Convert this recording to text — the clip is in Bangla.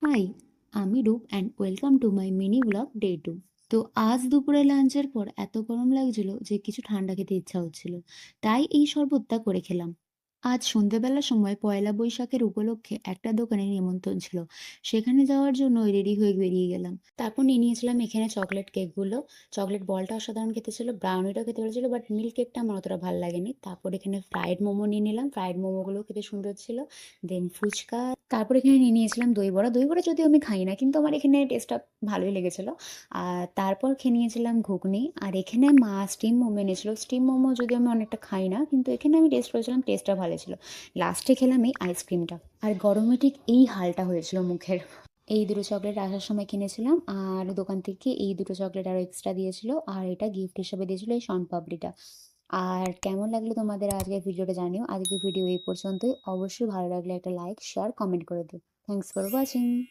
হাই, আমি রূপ and welcome to my mini blog day 2। তো আজ দুপুরে লাঞ্চের পর এত গরম লাগছিল যে কিছু ঠান্ডা খেতে ইচ্ছা হচ্ছিল, তাই এই শরবতটা করে খেলাম। আজ সন্ধ্যেবেলার সময় পয়লা বৈশাখের উপলক্ষে একটা দোকানে নিমন্ত্রণ ছিল, সেখানে যাওয়ার জন্য রেডি হয়ে বেরিয়ে গেলাম। তারপর নিয়ে নিয়েছিলাম এখানে চকলেট কেকগুলো। চকলেট বলটা অসাধারণ খেতে ছিল, ব্রাউনিটাও খেতে ভালো ছিল, বাট মিল্ক কেকটা আমার অতটা ভালো লাগেনি। তারপর এখানে ফ্রাইড মোমো নিয়ে নিলাম, ফ্রাইড মোমোগুলো খেতে সুন্দর ছিল। দেন ফুচকা। তারপর এখানে নিয়ে নিয়েছিলাম দই বড়া। দই বড়া যদিও আমি খাই না, কিন্তু আমার এখানে টেস্টটা ভালোই লেগেছিল। আর তারপর খেয়ে নিয়েছিলাম ঘুগনি। আর এখানে মা স্টিম মোমো এনেছিল। স্টিম মোমো যদিও আমি অনেকটা খাই না, কিন্তু এখানে আমি টেস্ট করেছিলাম, টেস্টটা ভালো ছিল। লাস্টে খেলাম এই আইসক্রিমটা। আর গরমে ঠিক এই হালটা হয়েছিল মুখের। এই দুটো চকলেট আসার সময় কিনেছিলাম, আর দোকান থেকে এই দুটো চকলেট আরও এক্সট্রা দিয়েছিল, আর এটা গিফট হিসেবে দিয়েছিল এই শনপাপড়িটা। আর কেমন লাগলো তোমাদের আজকের ভিডিওটা জানিও। আজকের ভিডিও এই পর্যন্তই। অবশ্যই ভালো লাগলে একটা লাইক, শেয়ার, কমেন্ট করে দিও। Thanks for watching.